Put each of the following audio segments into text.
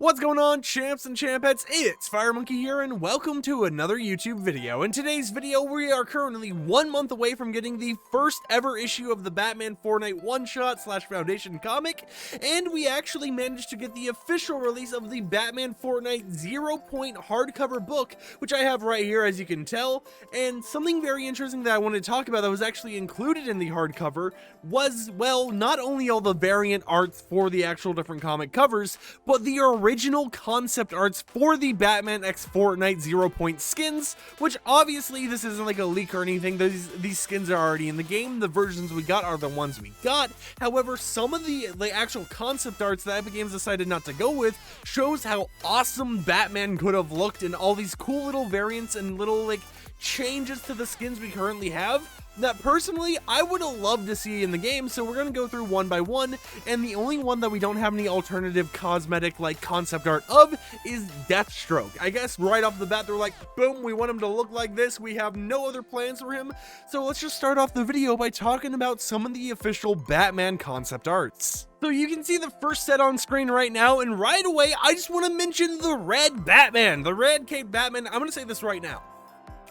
What's going on, champs and champettes? It's FireMonkey here, and welcome to another YouTube video. In today's video, we are currently 1 month away from getting the first ever issue of the Batman Fortnite one-shot / Foundation comic, and we actually managed to get the official release of the Batman Fortnite 0-point hardcover book, which I have right here, as you can tell. And something very interesting that I wanted to talk about that was actually included in the hardcover was, well, not only all the variant arts for the actual different comic covers, but the original concept arts for the Batman x Fortnite 0-point skins, which obviously this isn't like a leak or anything. These skins are already in the game. The versions we got are the ones we got. However, some of the actual concept arts that Epic Games decided not to go with shows how awesome Batman could have looked in all these cool little variants and little changes to the skins we currently have that personally I would have loved to see in the game. So we're going to go through one by one, and the only one that we don't have any alternative cosmetic concept art of is Deathstroke. I guess right off the bat they're like, boom, we want him to look like this, we have no other plans for him. So let's just start off the video by talking about some of the official Batman concept arts. So you can see the first set on screen right now, and right away I just want to mention the red Batman, the red cape Batman. I'm going to say this right now.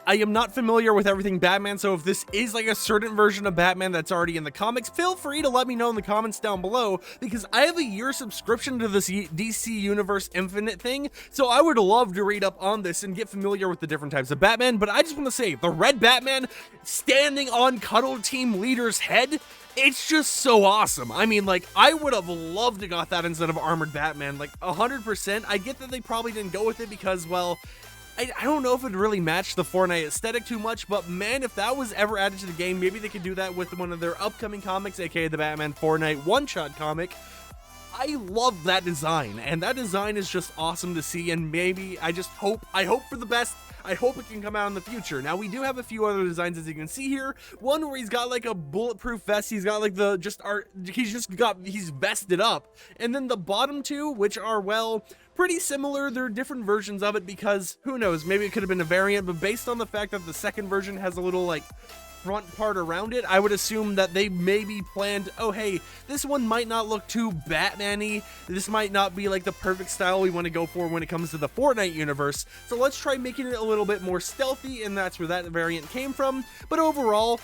I am not familiar with everything Batman, so if this is like a certain version of Batman that's already in the comics, feel free to let me know in the comments down below, because I have a year subscription to this DC Universe Infinite thing, so I would love to read up on this and get familiar with the different types of Batman. But I just want to say, the red Batman standing on Cuddle Team Leader's head, it's just so awesome. I mean, I would have loved to got that instead of Armored Batman, 100%. I get that they probably didn't go with it because, well, I don't know if it really matched the Fortnite aesthetic too much, but man, if that was ever added to the game, maybe they could do that with one of their upcoming comics, aka the Batman Fortnite one-shot comic. I love that design, and that design is just awesome to see, and maybe I hope for the best. I hope it can come out in the future. Now, we do have a few other designs, as you can see here. One where he's got a bulletproof vest. He's got he's vested up. And then the bottom two, which are, well, pretty similar. They're different versions of it because, who knows, maybe it could have been a variant, but based on the fact that the second version has a little, front part around it, I would assume that they maybe planned, oh hey, this one might not look too Batman-y, this might not be the perfect style we want to go for when it comes to the Fortnite universe, so let's try making it a little bit more stealthy, and that's where that variant came from. But overall,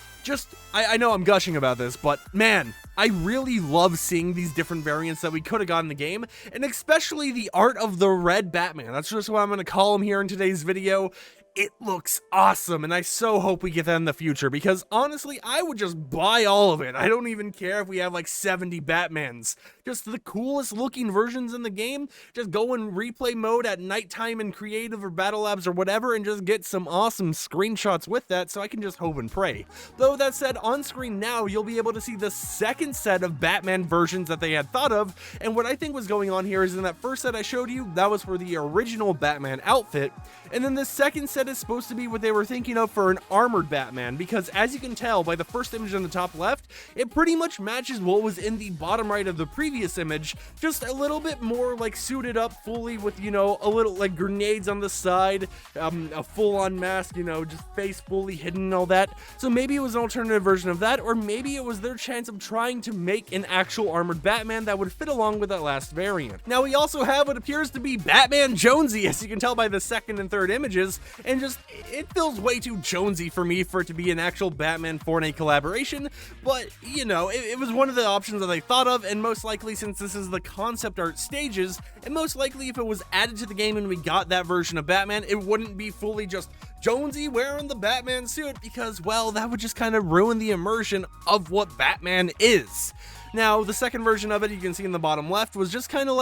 I know I'm gushing about this, but man, I really love seeing these different variants that we could have got in the game, and especially the art of the red Batman. That's just what I'm going to call him here in today's video. It looks awesome, and I so hope we get that in the future, because honestly, I would just buy all of it. I don't even care if we have 70 Batmans. Just the coolest looking versions in the game. Just go in replay mode at nighttime in creative or battle labs or whatever, and just get some awesome screenshots with that, so I can just hope and pray. Though that said, on screen now, you'll be able to see the second set of Batman versions that they had thought of, and what I think was going on here is in that first set I showed you, that was for the original Batman outfit, and then the second set is supposed to be what they were thinking of for an armored Batman, because as you can tell by the first image on the top left, it pretty much matches what was in the bottom right of the previous image, just a little bit more suited up fully with, a little grenades on the side, a full-on mask, just face fully hidden and all that. So maybe it was an alternative version of that, or maybe it was their chance of trying to make an actual armored Batman that would fit along with that last variant. Now, we also have what appears to be Batman Jonesy, as you can tell by the second and third images, and just it feels way too Jonesy for me for it to be an actual Batman Fortnite collaboration, but it was one of the options that they thought of, and most likely, since this is the concept art stages, and most likely if it was added to the game and we got that version of Batman, it wouldn't be fully just Jonesy wearing the Batman suit, because, well, that would just kind of ruin the immersion of what Batman is. Now, the second version of it, you can see in the bottom left, was just kind of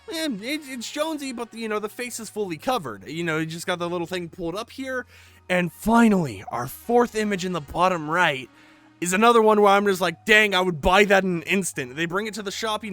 it's Jonesy, but the face is fully covered. You just got the little thing pulled up here. And finally, our fourth image in the bottom right is another one where I'm just dang, I would buy that in an instant. They bring it to the shop,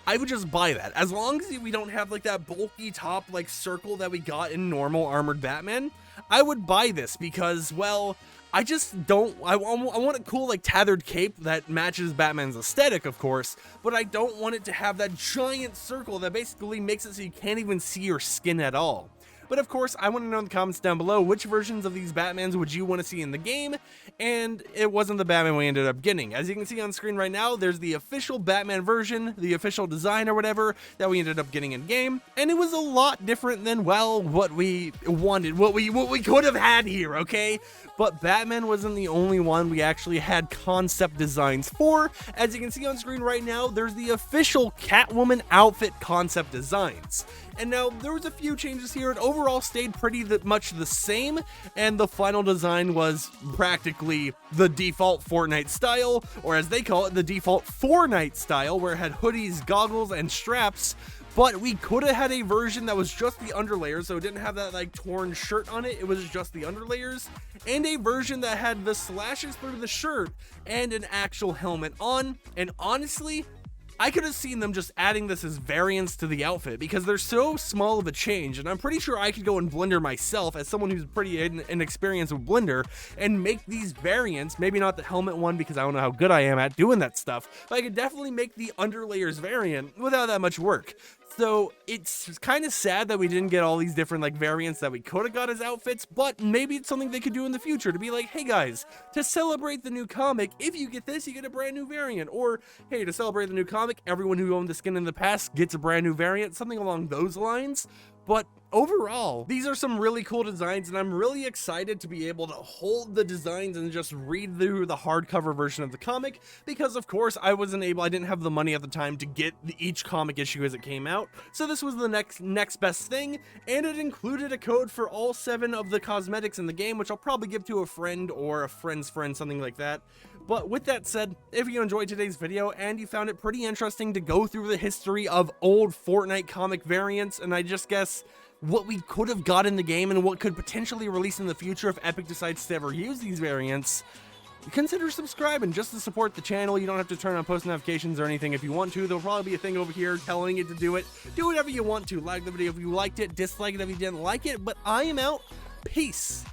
I would just buy that. As long as we don't have that bulky top circle that we got in normal armored Batman, I would buy this because, well, I just don't, I want a cool tethered cape that matches Batman's aesthetic, of course, but I don't want it to have that giant circle that basically makes it so you can't even see your skin at all. But of course, I want to know in the comments down below which versions of these Batmans would you want to see in the game, and it wasn't the Batman we ended up getting. As you can see on screen right now, there's the official Batman version, the official design or whatever, that we ended up getting in game, and it was a lot different than, well, what we wanted, what we could have had here, okay? But Batman wasn't the only one we actually had concept designs for. As you can see on screen right now, there's the official Catwoman outfit concept designs. And now there was a few changes here. It overall stayed pretty much the same, and the final design was practically the default Fortnite style, or as they call it, the default Fortnite style, where it had hoodies, goggles, and straps. But we could have had a version that was just the underlayers, so it didn't have that like torn shirt on it, it was just the underlayers, and a version that had the slashes through the shirt and an actual helmet on. And honestly, I could have seen them just adding this as variants to the outfit because they're so small of a change, and I'm pretty sure I could go in Blender myself as someone who's pretty inexperienced with Blender and make these variants. Maybe not the helmet one because I don't know how good I am at doing that stuff, but I could definitely make the underlayers variant without that much work. So it's kind of sad that we didn't get all these different like variants that we could have got as outfits, but maybe it's something they could do in the future to be like, hey guys, to celebrate the new comic, if you get this, you get a brand new variant. Or hey, to celebrate the new comic, everyone who owned the skin in the past gets a brand new variant, something along those lines. But overall, these are some really cool designs, and I'm really excited to be able to hold the designs and just read through the hardcover version of the comic, because of course I didn't have the money at the time to get each comic issue as it came out, so this was the next best thing, and it included a code for all 7 of the cosmetics in the game, which I'll probably give to a friend or a friend's friend, something like that. But with that said, if you enjoyed today's video and you found it pretty interesting to go through the history of old Fortnite comic variants, and I just guess what we could have got in the game and what could potentially release in the future if Epic decides to ever use these variants, consider subscribing just to support the channel. You don't have to turn on post notifications or anything if you want to. There'll probably be a thing over here telling it to do it. Do whatever you want to. Like the video if you liked it, dislike it if you didn't like it, but I am out. Peace.